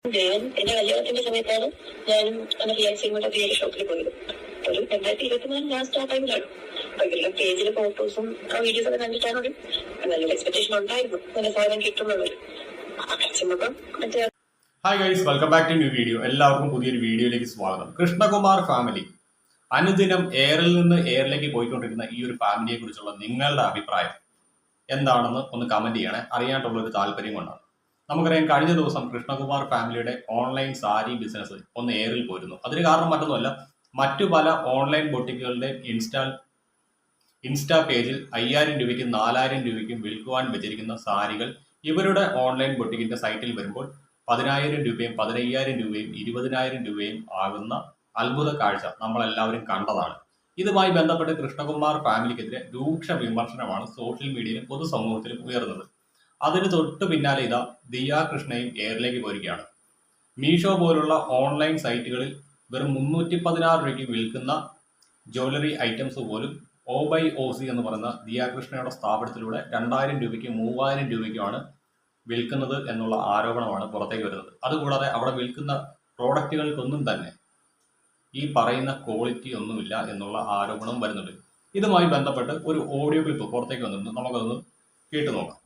ഞാൻ എന്റെ കല്യാണത്തിന്റെ സമയത്താണ് ഞാനും എന്റെ ഫിയാൻസിയും കൂടെ ഈ ഷോപ്പിൽ പോയത്. ഒരു 2024 ലാസ്റ്റ് ആ ടൈമിലാണ്. അപ്പൊ ഇവരുടെ പേജിലെ ഫോട്ടോസും ആ വീഡിയോസ് ഒക്കെ കണ്ടിട്ടാണ് ഒരു നല്ലൊരു എക്സ്പെക്ടേഷൻ ഉണ്ടായിരുന്നു നല്ല സാധനം കിട്ടുന്നുള്ളത്. മറ്റേ hi guys, welcome back to new video. എല്ലാവർക്കും പുതിയൊരു വീഡിയോയിലേക്ക് സ്വാഗതം. കൃഷ്ണകുമാർ ഫാമിലി അനുദിനം എയറിൽ നിന്ന് എയറിലേക്ക് പോയിക്കൊണ്ടിരിക്കുന്ന ഈ ഒരു ഫാമിലിയെ കുറിച്ചുള്ള നിങ്ങളുടെ അഭിപ്രായം എന്താണെന്ന് ഒന്ന് കമന്റ് ചെയ്യണേ. അറിയാനുള്ള ഒരു താല്പര്യം കൊണ്ടാണ്. നമുക്കറിയാം, കഴിഞ്ഞ ദിവസം കൃഷ്ണകുമാർ ഫാമിലിയുടെ ഓൺലൈൻ സാരി ബിസിനസ് ഒന്ന് എയറിൽ പോയിരുന്നു. അതിന് കാരണം മറ്റൊന്നുമല്ല, മറ്റു പല ഓൺലൈൻ ബൊട്ടിക്കുകളുടെയും ഇൻസ്റ്റാ പേജിൽ 5000 രൂപയ്ക്കും 4000 രൂപയ്ക്കും വിൽക്കുവാൻ വെച്ചിരിക്കുന്ന സാരികൾ ഇവരുടെ ഓൺലൈൻ ബൊട്ടിക്കിന്റെ സൈറ്റിൽ വരുമ്പോൾ 10000 രൂപയും 15000 രൂപയും 20000 രൂപയും ആകുന്ന അത്ഭുത കാഴ്ച നമ്മളെല്ലാവരും കണ്ടതാണ്. ഇതുമായി ബന്ധപ്പെട്ട് കൃഷ്ണകുമാർ ഫാമിലിക്കെതിരെ രൂക്ഷ വിമർശനമാണ് സോഷ്യൽ മീഡിയയിലും പൊതുസമൂഹത്തിലും ഉയർന്നത്. അതിന് തൊട്ട് പിന്നാലെ ഇതാ ദിയ കൃഷ്ണയും എയറിലേക്ക് പോയിരിക്കുകയാണ്. മീഷോ പോലുള്ള ഓൺലൈൻ സൈറ്റുകളിൽ വെറും 316 രൂപയ്ക്ക് വിൽക്കുന്ന ജ്വല്ലറി ഐറ്റംസ് പോലും OBOC എന്ന് പറയുന്ന ദിയ കൃഷ്ണയുടെ സ്ഥാപനത്തിലൂടെ 2000 രൂപയ്ക്കും 3000 രൂപയ്ക്കുമാണ് വിൽക്കുന്നത് എന്നുള്ള ആരോപണമാണ് പുറത്തേക്ക് വരുന്നത്. അതുകൂടാതെ അവിടെ വിൽക്കുന്ന പ്രോഡക്റ്റുകൾക്കൊന്നും തന്നെ ഈ പറയുന്ന ക്വാളിറ്റി ഒന്നുമില്ല എന്നുള്ള ആരോപണം വരുന്നുണ്ട്. ഇതുമായി ബന്ധപ്പെട്ട് ഒരു ഓഡിയോ ക്ലിപ്പ് പുറത്തേക്ക് വന്നിട്ടുണ്ട്. നമുക്കതൊന്ന് കേട്ടു നോക്കാം.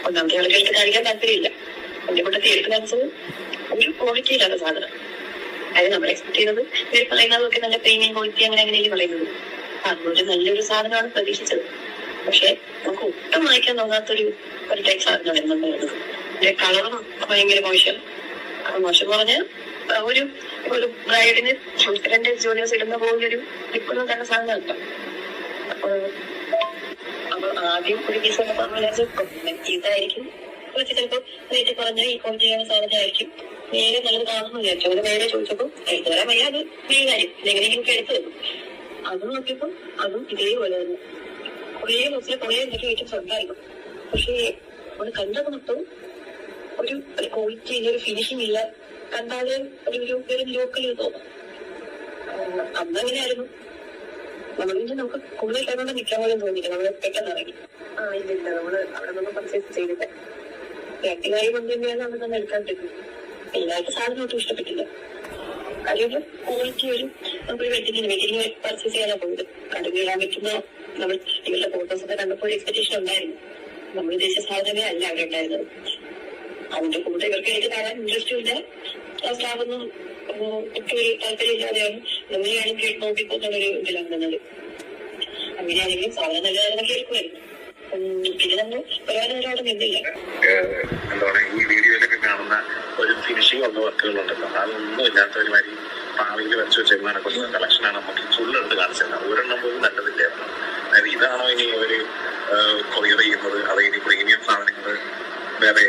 ഒന്നാമത്തെ ആളുകൾക്ക് കാണിക്കാൻ താല്പര്യമില്ല. എന്റെ കൂട്ടത്തിൽ എടുക്കുന്ന ഒരു ക്വാളിറ്റി ഇല്ലാത്ത സാധനം. അതായത് നമ്മൾ എക്സ്പെക്ട് ചെയ്യുന്നത് ഇവർ പറയുന്നതൊക്കെ നല്ല പ്രീമിയം ക്വാളിറ്റി അങ്ങനെയും പറയുന്നത്. അതുകൊണ്ട് നല്ലൊരു സാധനമാണ് പ്രതീക്ഷിച്ചത്. പക്ഷെ നമുക്ക് ഒട്ടും വാങ്ങിക്കാൻ തോന്നാത്തൊരു ടൈപ്പ് സാധനം വരുന്നുണ്ടായിരുന്നു. അതിന്റെ കളറും ഭയങ്കര മോശം. മോശം പറഞ്ഞാൽ ഒരു ബ്രൈഡിന് രണ്ട് ജൂനിയേഴ്സ് ഇടുന്ന പോലൊരു ലിപ്പൊന്നും തന്നെ സാധനം കിട്ടും. അപ്പൊ ആദ്യം ഒരു പീസ് ഇതായിരിക്കും ചിലപ്പോ റേറ്റ് കുറഞ്ഞ ഈ ക്വാളിറ്റിയാണ് സാധനമായിരിക്കും നേരെ നല്ലത് കാണുന്നു വിചാരിച്ചു. അത് നേരെ ചോദിച്ചപ്പോ എടുത്തു തരാൻ വയ്യ. അത് മെയിൻ കാര്യം എങ്ങനെയെങ്കിലും എടുത്തു തരും. അത് നോക്കിയപ്പോ അതും ഇതേപോലെ തന്നെ കുറേ ബസ്സിൽ കുറേ എന്തൊക്കെ ഐറ്റംസ് ഉണ്ടായിരുന്നു. പക്ഷേ നമ്മള് കണ്ടത് മൊത്തം ഒരു ക്വാളിറ്റി ഇല്ല, ഒരു ഫിനിഷിംഗ് ഇല്ല. കണ്ടാല് ഒരു ലോക്കൽ തോന്നും. അന്നങ്ങനെയായിരുന്നു. നമ്മളിന്ന് നമുക്ക് കൂടുതൽ ടൈമൊന്നും നിൽക്കാൻ പോലും തോന്നിയില്ല. നമ്മള് പെട്ടെന്ന് ഇറങ്ങി ഇല്ല നമ്മള് അവിടെ നിന്ന് പർച്ചേസ് ചെയ്തിട്ട് പ്രാക്ടിക്കായി കൊണ്ട് തന്നെയാണ് നമ്മൾ തന്നെ എടുക്കാണ്ടിരിക്കുന്നത്. എല്ലാവർക്കും സാധനം ഒട്ടും ഇഷ്ടപ്പെട്ടില്ല. കാര്യം ക്വാളിറ്റി നമുക്കൊരു വെഡിങ്ങിന് പർച്ചേസ് ചെയ്യാനാണ് പോയത്. കണ്ടിന്യൂ ചെയ്യാൻ പറ്റുന്ന നമ്മൾ ഇവരുടെ ഫോട്ടോസ് ഒക്കെ കണ്ടപ്പോൾ ഒരു എക്സ്പെക്ടേഷൻ ഉണ്ടായിരുന്നു. നമ്മൾ ഉദ്ദേശിച്ച സാധനമേ അല്ല അവിടെ ഉണ്ടായിരുന്നത്. അതിന്റെ കൂടെ ഇവർക്ക് എനിക്ക് കാണാൻ ഇൻട്രസ്റ്റും ഇല്ല. സ്റ്റാഫൊന്നും ഒക്കെ ഒരു താല്പര്യമില്ലാതെയാണ് എങ്ങനെയാണെങ്കിൽ നോക്കിപ്പോന്നൊരു ഇതിലാണ് വന്നത്. അങ്ങനെയാണെങ്കിലും സാധനം നല്ലതാണെന്നൊക്കെ എടുക്കുമായിരുന്നു. പിന്നെ നമ്മൾ ഒരുപാട് നേരം അവിടെ നിന്നില്ല. എന്താണ് ഈ വീഡിയോയിലൊക്കെ കാണുന്ന ഒരു ഫിനിഷിംഗ് ഉള്ള വർക്കുകളുണ്ടല്ലോ, അതൊന്നും ഇല്ലാത്ത ഒരുമാതിരി പാവയിൽ വരച്ചു വെച്ചേക്കുന്ന കുറച്ച് കളക്ഷനാണ് നമുക്ക് ഫുള്ളെടുത്ത് കാണിച്ചത്. ഒരെണ്ണം പോലും നല്ലതില്ലായിരുന്നു. അതായത് ഇതാണോ ഇനി അവര് കൊറിയർ ചെയ്യുന്നത്? അത് ഇനി പ്രീമിയം സാധനങ്ങൾ വേറെ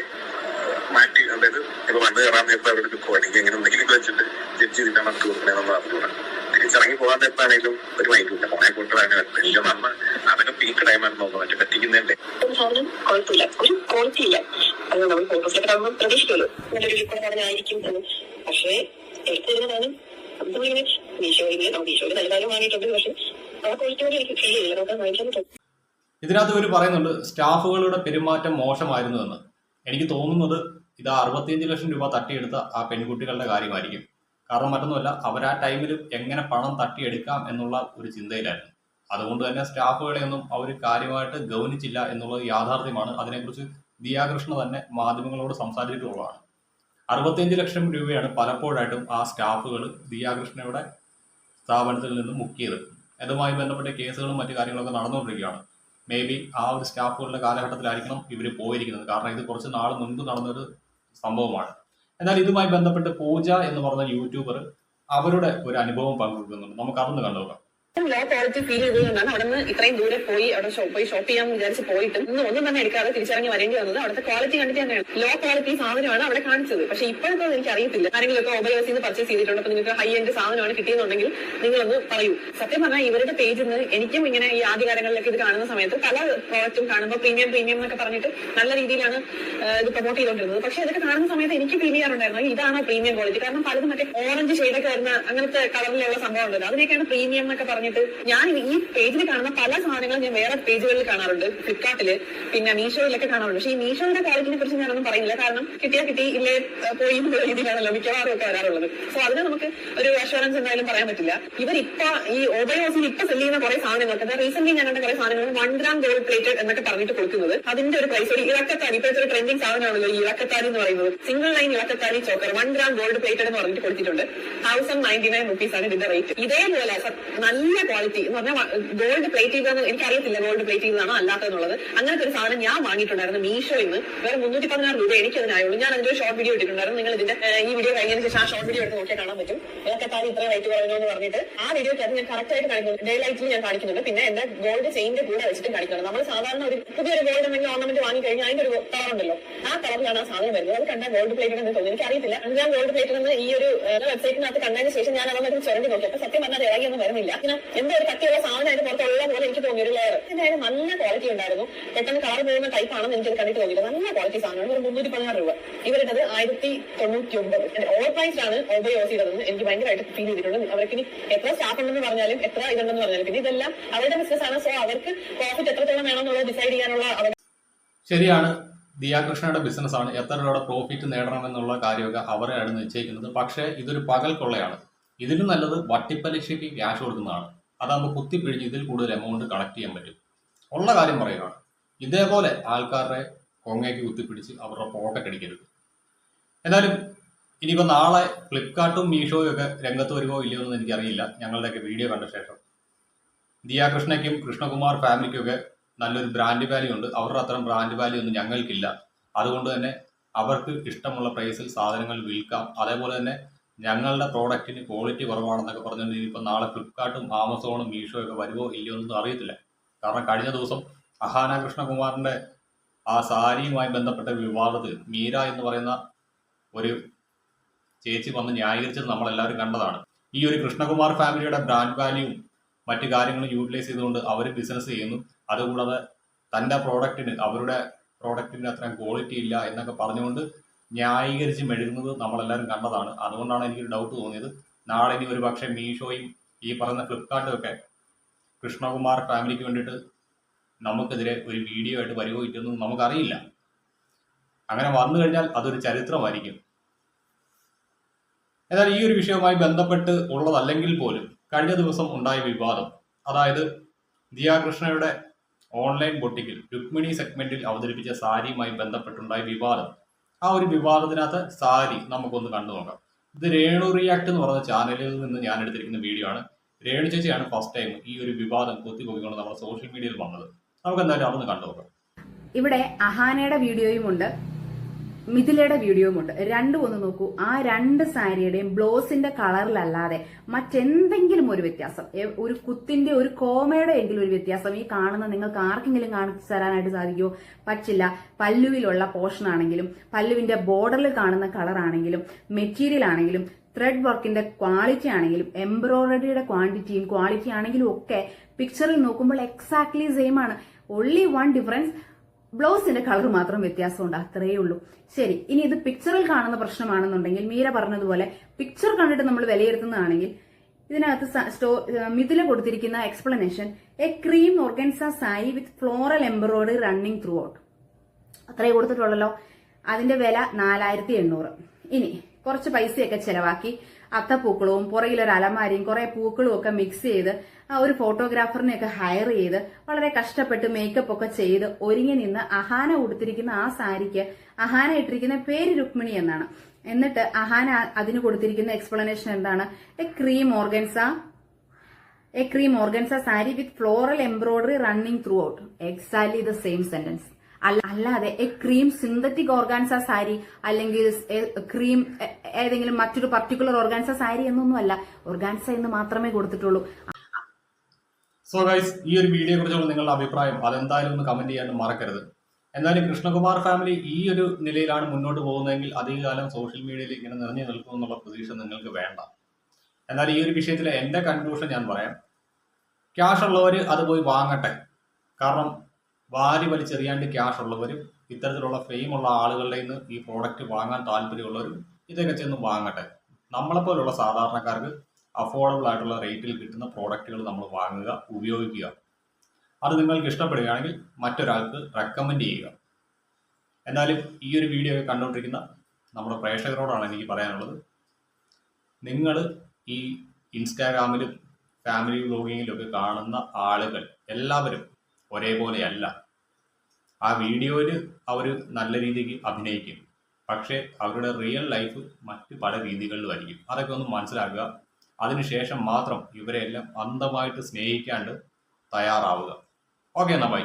മാറ്റി, അതായത് ഇപ്പൊ വന്ന് കയറാൻ നേരത്തെ അവരുടെ ക്വാളിറ്റി എങ്ങനെ എന്തെങ്കിലും വെച്ചിട്ട് ജഡ്ജ് ചെയ്തിട്ടാണ് നമുക്ക് കൊടുക്കണേന്നുള്ള അറിഞ്ഞൂടാ. തിരിച്ചിറങ്ങി പോകാൻ നേരത്താണെങ്കിലും ഒരു വൈകില്ല. പോണെ കൊണ്ടാണ് എനിക്ക് നന്ന അതിന് പീക്ക് ടൈമായിരുന്നു മറ്റേ പറ്റിക്കുന്നതിന്റെ സാധനം കുഴപ്പമില്ല, ഒരു ക്വാളിറ്റി ഇല്ല. അത് നമ്മൾ ഫോട്ടോസൊക്കെ കാണുമ്പോൾ പ്രതീക്ഷിക്കുമല്ലോ നല്ലൊരു ലിക്വിഡ് സാധനമായിരിക്കും. പക്ഷേ എടുത്തിരുന്ന സാധനം നമുക്കിങ്ങനെ മീഷോയിൽ നല്ല കാര്യം വാങ്ങിയിട്ടുണ്ട്. പക്ഷെ ആ ക്വാളിറ്റിയോട് എനിക്ക് ഫീൽ ചെയ്യില്ല. നമുക്ക് വാങ്ങിക്കാൻ പറ്റും. ഇതിനകത്ത് ഇവർ പറയുന്നുണ്ട് സ്റ്റാഫുകളുടെ പെരുമാറ്റം മോശമായിരുന്നു എന്ന്. എനിക്ക് തോന്നുന്നത് ഇത് 65 ലക്ഷം രൂപ തട്ടിയെടുത്ത ആ പെൺകുട്ടികളുടെ കാര്യമായിരിക്കും. കാരണം മറ്റൊന്നുമല്ല, അവർ ആ ടൈമിൽ എങ്ങനെ പണം തട്ടിയെടുക്കാം എന്നുള്ള ഒരു ചിന്തയിലായിരുന്നു. അതുകൊണ്ട് തന്നെ സ്റ്റാഫുകളെയൊന്നും അവർ കാര്യമായിട്ട് ഗൗനിച്ചില്ല എന്നുള്ളത് യാഥാർത്ഥ്യമാണ്. അതിനെക്കുറിച്ച് ദിയാകൃഷ്ണ തന്നെ മാധ്യമങ്ങളോട് സംസാരിച്ചിട്ടുള്ളതാണ്. 65 ലക്ഷം രൂപയാണ് പലപ്പോഴായിട്ടും ആ സ്റ്റാഫുകൾ ദിയാകൃഷ്ണയുടെ സ്ഥാപനത്തിൽ നിന്ന് മുക്കിയത്. ഇതുമായി ബന്ധപ്പെട്ട കേസുകളും മറ്റു കാര്യങ്ങളൊക്കെ നടന്നുകൊണ്ടിരിക്കുകയാണ്. മേ ബി ആ ഒരു സ്റ്റാഫുകളുടെ കാലഘട്ടത്തിലായിരിക്കണം ഇവർ പോയിരിക്കുന്നത്. കാരണം ഇത് കുറച്ച് നാൾ മുൻപ് നടന്നൊരു സംഭവമാണ്. എന്നാൽ ഇതുമായി ബന്ധപ്പെട്ട് പൂജ എന്ന് പറഞ്ഞ യൂട്യൂബർ അവരുടെ ഒരു അനുഭവം പങ്കുവെക്കുന്നുണ്ട്. നമുക്ക് അതൊന്ന് കണ്ടുനോക്കാം. ലോ ക്വാളിറ്റി ഫീൽ ചെയ്തുകൊണ്ടാണ് അവിടെ നിന്ന് ഇത്രയും ദൂരെ പോയി അവിടെ പോയി ഷോപ്പ് ചെയ്യാൻ വിചാരിച്ച് പോയിട്ടും ഒന്നും തന്നെ എടുക്കാതെ തിരിച്ചിറങ്ങി വരേണ്ടി വന്നത് അവിടുത്തെ ക്വാളിറ്റി കണ്ടിട്ട് തന്നെയാണ്. ലോ ക്വാളിറ്റി സാധനമാണ് അവിടെ കാണിച്ചത്. പക്ഷെ ഇപ്പോഴത്തെ എനിക്ക് അറിയത്തില്ല. ആരെങ്കിലുമൊക്കെ OBOC പർച്ചേസ് ചെയ്തിട്ടുണ്ട്. അപ്പൊ നിങ്ങൾക്ക് ഹൈ എൻഡ് സാധനമാണ് കിട്ടിയെന്നുണ്ടെങ്കിൽ നിങ്ങളൊന്ന് പറയൂ. സത്യം പറഞ്ഞാൽ ഇവരുടെ പേജിൽ നിന്ന് എനിക്കും ഇങ്ങനെ ഈ ആദ്യകാലങ്ങളിലൊക്കെ ഇത് കാണുന്ന സമയത്ത് പല പ്രോഡക്റ്റും കാണുമ്പോൾ പ്രീമിയം എന്നൊക്കെ പറഞ്ഞിട്ട് നല്ല രീതിയിലാണ് ഇത് പ്രൊമോട്ട് ചെയ്തുകൊണ്ടിരുന്നത്. പക്ഷെ ഇതൊക്കെ കാണുന്ന സമയത്ത് എനിക്ക് ഫീൽ ചെയ്യാറുണ്ടായിരുന്നു ഇതാണോ പ്രീമിയം ക്വാളിറ്റി. കാരണം പലതും മറ്റേ ഓറഞ്ച് ഷെയ്ഡൊക്കെ വരുന്ന അങ്ങനത്തെ കളറിലുള്ള സംഭവം ഉണ്ടല്ലോ, അതിനൊക്കെയാണ് പ്രീമിയം എന്നൊക്കെ പറഞ്ഞിട്ട് ഞാൻ ഈ പേജിൽ കാണുന്ന പല സാധനങ്ങളും ഞാൻ വേറെ പേജുകളിൽ കാണാറുണ്ട്, ഫ്ലിപ്കാർട്ടില്, പിന്നെ മീഷോയിലൊക്കെ കാണാറുണ്ട്. പക്ഷേ ഈ മീഷോയുടെ ക്വാളിറ്റിനെ കുറിച്ച് ഞാനൊന്നും പറയുന്നില്ല. കാരണം കിട്ടിയാ കിട്ടി, ഇല്ലേ പോയി എന്നുള്ള രീതിയിലാണല്ലോ മിക്കവാറും ഒക്കെ വരാറുള്ളത്. സോ അതിന് നമുക്ക് ഒരു അഷുറൻസ് എന്തായാലും പറയാൻ പറ്റില്ല. ഇവരിപ്പോ ഈ ഓബയോസിൽ ഇപ്പൊ സെല് ചെയ്യുന്ന കുറെ സാധനങ്ങൾക്ക് റീസെന്റ് ഞാൻ കണ്ട കുറെ സാധനങ്ങൾ 1 gram ഗോൾഡ് പ്ലേറ്റഡ് എന്നൊക്കെ പറഞ്ഞിട്ട് കൊടുക്കുന്നത്, അതിന്റെ ഒരു പ്രൈസ് ഒരു ഇളക്കത്താരി, ഇപ്പോഴത്തെ ഒരു ട്രെൻഡിങ് സാധനമാണല്ലോ ഈ ഇളക്കത്താരി എന്ന് പറയുന്നത്. സിംഗിൾ ലൈൻ ഇളക്കത്താരി ചോക്കർ 1 gram ഗോൾഡ് പ്ലേറ്റഡ് എന്ന് പറഞ്ഞിട്ട് കൊടുത്തിട്ടുണ്ട്. 1099 rupees ആണ് ഇതിന്റെ റേറ്റ്. ഇതേപോലെ നല്ല ക്വാളിറ്റി എന്ന് പറഞ്ഞാൽ ഗോൾഡ് പ്ലേറ്റ് ചെയ്തെന്ന് എനിക്കറിയത്തില്ല, ഗോൾഡ് പ്ലേറ്റ് ചെയ്തതാണോ അല്ലാത്തതെന്നുള്ളത്. അങ്ങനത്തെ ഒരു സാധനം ഞാൻ വാങ്ങിയിട്ടുണ്ടായിരുന്നു മീഷോയിൽ നിന്ന്. വേറെ 316 രൂപ എനിക്ക് അതിനായുള്ളൂ. ഞാൻ അതിന്റെ ഒരു ഷോർട്ട് വീഡിയോ ഇട്ടിട്ടുണ്ടായിരുന്നു. നിങ്ങൾ ഇതിന്റെ ഈ വീഡിയോ കഴിഞ്ഞതിന് ശേഷം ആ ഷോർട്ട് വീഡിയോ എടുത്ത് നോക്കിയാൽ കാണാൻ പറ്റും. ഇളക്കത്താരി ഇത്ര റേറ്റ് കുറഞ്ഞോ എന്ന് പറഞ്ഞിട്ട് ആ വീഡിയോക്ക് അത് ഞാൻ കറക്റ്റ് ആയിട്ട് കാണിക്കുന്നുണ്ട്, ഡേ ലൈറ്റിൽ ഞാൻ കാണിക്കുന്നുണ്ട്. പിന്നെ എന്റെ ഗോൾഡ് ചെയിന്റെ കൂടെ വെച്ചിട്ട് കാണിക്കുന്നത്. നമ്മൾ സാധാരണ ഒരു പുതിയൊരു ഗോൾഡ് എന്തെങ്കിലും ഓർണമെന്റ് വാങ്ങി കഴിഞ്ഞാൽ അതിന്റെ ഒരു കളർ ഉണ്ടല്ലോ, ആ കളറിലാണ് ആ സാധനം വരുന്നത്. അത് കണ്ടാൽ ഗോൾഡ് പ്ലേറ്റഡ് എന്ന് തോന്നുന്നു. എനിക്ക് അറിയത്തില്ല. ഞാൻ ഗോൾഡ് പ്ലേറ്റഡ് എന്ന് ഈ ഒരു വെബ്സൈറ്റിനകത്ത് കണ്ടതിന് ശേഷം ഞാൻ അതൊന്നും ചുരണ്ടി നോക്കി. അപ്പൊ സത്യം പറഞ്ഞാൽ ഇറങ്ങിയൊന്നും വരുന്നില്ല. ഇങ്ങനെ എന്തോ ഒരു കട്ടിയുള്ള സാധനം അതിന്റെ പുറത്തുള്ള പോലെ എനിക്ക് തോന്നി. ഒരു ലെയർ എന്തായാലും നല്ല ക്വാളിറ്റി ഉണ്ടായിരുന്നു. പെട്ടെന്ന് കളർ പോകുന്ന ടൈപ്പ് ആണെന്ന് എനിക്കത് കണ്ടിട്ട് തോന്നിയത്. നല്ല ക്വാളിറ്റി സാധനമാണ്. ഒരു 316 രൂപ. ഇവരുടേത് 1099. ഓവർ പ്രൈസ്ഡ് ആണ് ഓബയോസിയുടേതെന്ന് എനിക്ക് ഭയങ്കരമായിട്ട് ഫീൽ ചെയ്തിട്ടുണ്ട്. അവർക്ക് ഇനി എത്ര സ്റ്റാഫ് ഉണ്ടെന്ന് പറഞ്ഞാലും എത്ര ഇതുണ്ടെന്ന് പറഞ്ഞാലും പിന്നെ ഇതെല്ലാം അവരുടെ ബിസിനസ് ആണ്. സോ അവർക്ക് പ്രോഫിറ്റ് എത്രത്തോളം വേണമെന്നുള്ളത് ഡിസൈഡ് ചെയ്യാനുള്ള ശരിയാണ്, ദിയാകൃഷ്ണയുടെ ബിസിനസ് ആണ്. എത്ര രൂപയുടെ പ്രോഫിറ്റ് നേടണമെന്നുള്ള കാര്യമൊക്കെ അവരാണ് നിശ്ചയിക്കുന്നത്. പക്ഷേ ഇതൊരു പകൽ കൊള്ളയാണ്. ഇതിലും നല്ലത് വട്ടിപ്പലിശയ്ക്ക് ക്യാഷ് കൊടുക്കുന്നതാണ്. അതാകുമ്പോൾ കുത്തിപ്പിഴിഞ്ഞ് ഇതിൽ കൂടുതൽ എമൗണ്ട് കളക്ട് ചെയ്യാൻ പറ്റും. ഉള്ള കാര്യം പറയുകയാണ്. ഇതേപോലെ ആൾക്കാരുടെ കൊങ്ങയ്ക്ക് കുത്തിപ്പിടിച്ച് അവരുടെ പോക്കറ്റ് അടിക്കരുത്. എന്നാലും ഇനിയിപ്പോൾ നാളെ ഫ്ലിപ്കാർട്ടും മീഷോയും ഒക്കെ രംഗത്ത് വരുമോ ഇല്ലയോ എന്ന് എനിക്കറിയില്ല. ഞങ്ങളുടെയൊക്കെ വീഡിയോ കണ്ട ശേഷം ദിയാകൃഷ്ണയ്ക്കും കൃഷ്ണകുമാർ ഫാമിലിക്കും ഒക്കെ നല്ലൊരു ബ്രാൻഡ് വാല്യൂ ഉണ്ട്. അവരുടെ അത്തരം ബ്രാൻഡ് വാല്യൂ ഒന്നും ഞങ്ങൾക്കില്ല. അതുകൊണ്ട് തന്നെ അവർക്ക് ഇഷ്ടമുള്ള പ്രൈസിൽ സാധനങ്ങൾ വിൽക്കാം. അതേപോലെ തന്നെ ഞങ്ങളുടെ പ്രോഡക്റ്റിന് ക്വാളിറ്റി കുറവാണെന്നൊക്കെ പറഞ്ഞുകൊണ്ട് ഇനിയിപ്പോൾ നാളെ ഫ്ലിപ്കാർട്ടും ആമസോണും മീഷോയും ഒക്കെ വരുമോ ഇല്ലയോ എന്നൊന്നും അറിയത്തില്ല. കാരണം കഴിഞ്ഞ ദിവസം അഹാന കൃഷ്ണകുമാറിൻ്റെ ആ സാരിയുമായി ബന്ധപ്പെട്ട വിവാദത്തിൽ മീര എന്ന് പറയുന്ന ഒരു ചേച്ചി വന്ന് ന്യായീകരിച്ചത് നമ്മളെല്ലാവരും കണ്ടതാണ്. ഈ ഒരു കൃഷ്ണകുമാർ ഫാമിലിയുടെ ബ്രാൻഡ് വാല്യൂവും മറ്റു കാര്യങ്ങളും യൂട്ടിലൈസ് ചെയ്തുകൊണ്ട് അവർ ബിസിനസ് ചെയ്യുന്നു. അതുകൂടാതെ തൻ്റെ പ്രോഡക്റ്റിന് അവരുടെ പ്രോഡക്റ്റിന് അത്രയും ക്വാളിറ്റി ഇല്ല എന്നൊക്കെ പറഞ്ഞുകൊണ്ട് ന്യായീകരിച്ച് മെഴുകുന്നത് നമ്മളെല്ലാവരും കണ്ടതാണ്. അതുകൊണ്ടാണ് എനിക്കൊരു ഡൗട്ട് തോന്നിയത്. നാളെ ഇനി ഒരു പക്ഷേ മീഷോയും ഈ പറയുന്ന ഫ്ലിപ്കാർട്ടും ഒക്കെ കൃഷ്ണകുമാർ ഫാമിലിക്ക് വേണ്ടിയിട്ട് നമുക്കെതിരെ ഒരു വീഡിയോ ആയിട്ട് വരുമോ ഇല്ലെന്നും നമുക്കറിയില്ല. അങ്ങനെ വന്നു കഴിഞ്ഞാൽ അതൊരു ചരിത്രമായിരിക്കും. എന്നാൽ ഈ ഒരു വിഷയവുമായി ബന്ധപ്പെട്ട് ഉള്ളതല്ലെങ്കിൽ പോലും കഴിഞ്ഞ ദിവസം ഉണ്ടായ വിവാദം, അതായത് ദിയാകൃഷ്ണയുടെ ഓൺലൈൻ ബൊട്ടിക്കിൽ രുക്മിണി സെഗ്മെന്റിൽ അവതരിപ്പിച്ച സാരിയുമായി ബന്ധപ്പെട്ടുണ്ടായ വിവാദം, ആ ഒരു വിവാദത്തിനകത്ത് സാരി നമുക്കൊന്ന് കണ്ടു നോക്കാം. ഇത് രേണു റിയാക്ട് എന്ന് പറയുന്ന ചാനലിൽ നിന്ന് ഞാൻ എടുത്തിരിക്കുന്ന വീഡിയോ ആണ്. രേണു ചേച്ചിയാണ് ഫസ്റ്റ് ടൈം ഈ ഒരു വിവാദം കുത്തിപ്പൊക്കിക്കൊണ്ട് നമ്മുടെ സോഷ്യൽ മീഡിയയിൽ വന്നത്. നമുക്ക് എന്തായാലും അതൊന്ന് കണ്ടു നോക്കാം. ഇവിടെ അഹാനയുടെ വീഡിയോയും ഉണ്ട്, മിഥിലയുടെ വീഡിയോയും ഉണ്ട്. രണ്ടും ഒന്ന് നോക്കൂ. ആ രണ്ട് സാരിയുടെയും ബ്ലൗസിന്റെ കളറിലല്ലാതെ മറ്റെന്തെങ്കിലും ഒരു വ്യത്യാസം, ഒരു കുത്തിന്റെ ഒരു കോമയുടെ എങ്കിലും ഒരു വ്യത്യാസം ഈ കാണുന്ന നിങ്ങൾക്ക് ആർക്കെങ്കിലും കാണിച്ചു തരാനായിട്ട് സാധിക്കുമോ? പറ്റില്ല. പല്ലുവിലുള്ള പോർഷൻ ആണെങ്കിലും പല്ലുവിന്റെ ബോർഡറിൽ കാണുന്ന കളർ ആണെങ്കിലും മെറ്റീരിയൽ ആണെങ്കിലും ത്രെഡ് വർക്കിന്റെ ക്വാളിറ്റി ആണെങ്കിലും എംബ്രോയിഡറിയുടെ ക്വാണ്ടിറ്റിയും ക്വാളിറ്റി ആണെങ്കിലും ഒക്കെ പിക്ചറിൽ നോക്കുമ്പോൾ എക്സാക്ട്ലി സെയിം ആണ്. ഓൺലി വൺ ഡിഫറൻസ്, ബ്ലൗസിന്റെ കളർ മാത്രം വ്യത്യാസമുണ്ട്, അത്രയേ ഉള്ളൂ. ശരി, ഇനി ഇത് പിക്ചറിൽ കാണുന്ന പ്രശ്നമാണെന്നുണ്ടെങ്കിൽ മീര പറഞ്ഞതുപോലെ പിക്ചർ കണ്ടിട്ട് നമ്മൾ വിലയിരുത്തുന്നതാണെങ്കിൽ ഇതിനകത്ത് മിഥില കൊടുത്തിരിക്കുന്ന explanation A cream organza sari with floral embroidery running through out, അത്രയേ കൊടുത്തിട്ടുള്ളല്ലോ. അതിന്റെ വില 4800. ഇനി കുറച്ച് പൈസയൊക്കെ ചെലവാക്കി അത്തപ്പൂക്കളവും പുറകിലൊരു അലമാരിയും കുറെ പൂക്കളും ഒക്കെ മിക്സ് ചെയ്ത് ഒരു ഫോട്ടോഗ്രാഫറിനെയൊക്കെ ഹയർ ചെയ്ത് വളരെ കഷ്ടപ്പെട്ട് മേക്കപ്പ് ഒക്കെ ചെയ്ത് ഒരുങ്ങി നിന്ന് അഹാന ഉടുത്തിരിക്കുന്ന ആ സാരിക്ക് അഹാന ഇട്ടിരിക്കുന്ന പേര് രുക്മിണി എന്നാണ്. എന്നിട്ട് അഹാന അതിന് കൊടുത്തിരിക്കുന്ന എക്സ്പ്ലനേഷൻ എന്താണ്? A cream organza sari with floral embroidery running throughout. Exactly the same sentence. അല്ലാതെ a cream synthetic organza sari അല്ലെങ്കിൽ ക്രീം ഏതെങ്കിലും മറ്റൊരു പർട്ടിക്കുലർ ഓർഗാൻസ സാരി എന്നൊന്നുമല്ല, ഓർഗാൻസ എന്ന് മാത്രമേ കൊടുത്തിട്ടുള്ളൂ. സോ ഗൈസ്, ഈ ഒരു വീഡിയോയെ കുറിച്ചുള്ള നിങ്ങളുടെ അഭിപ്രായം അതെന്തായാലും ഒന്ന് കമന്റ് ചെയ്യാൻ മറക്കരുത്. എന്നാലും കൃഷ്ണകുമാർ ഫാമിലി ഈ ഒരു നിലയിലാണ് മുന്നോട്ട് പോകുന്നതെങ്കിൽ അധികകാലം സോഷ്യൽ മീഡിയയിൽ ഇങ്ങനെ നിറഞ്ഞു നിൽക്കുമെന്നുള്ള പ്രതീക്ഷ നിങ്ങൾക്ക് വേണ്ട. എന്നാൽ ഈ ഒരു വിഷയത്തിൽ എന്റെ കൺക്ലൂഷൻ ഞാൻ പറയാം. ക്യാഷ് ഉള്ളവർ അത് പോയി വാങ്ങട്ടെ. കാരണം വാരി വലിച്ചെറിയാണ്ട് ക്യാഷ് ഉള്ളവരും ഇത്തരത്തിലുള്ള ഫെയിമുള്ള ആളുകളുടെ നിന്ന് ഈ പ്രോഡക്റ്റ് വാങ്ങാൻ താല്പര്യമുള്ളവരും ഇതൊക്കെ ചെന്ന് വാങ്ങട്ടെ. നമ്മളെപ്പോലുള്ള സാധാരണക്കാർക്ക് അഫോർഡബിൾ ആയിട്ടുള്ള റേറ്റിൽ കിട്ടുന്ന പ്രോഡക്റ്റുകൾ നമ്മൾ വാങ്ങുക, ഉപയോഗിക്കുക. അത് നിങ്ങൾക്ക് ഇഷ്ടപ്പെടുകയാണെങ്കിൽ മറ്റൊരാൾക്ക് റെക്കമെൻഡ് ചെയ്യുക. എന്നാലും ഈ ഒരു വീഡിയോ ഒക്കെ കണ്ടുകൊണ്ടിരിക്കുന്ന നമ്മുടെ പ്രേക്ഷകരോടാണ് എനിക്ക് പറയാനുള്ളത്, നിങ്ങൾ ഈ ഇൻസ്റ്റാഗ്രാമിലും ഫാമിലി വ്ലോഗിങ്ങിലും ഒക്കെ കാണുന്ന ആളുകൾ എല്ലാവരും ഒരേപോലെയല്ല. ആ വീഡിയോയിൽ അവർ നല്ല രീതിക്ക് അഭിനയിക്കും, പക്ഷേ അവരുടെ റിയൽ ലൈഫ് മറ്റ് പല രീതികളിലുമായിരിക്കും. അതൊക്കെ ഒന്ന് മനസ്സിലാക്കുക. അതിനുശേഷം മാത്രം ഇവരെല്ലാം അന്ധമായിട്ട് സ്നേഹിക്കാണ്ട് തയ്യാറാവുക. ഓക്കെ, എന്നാൽ ബൈ.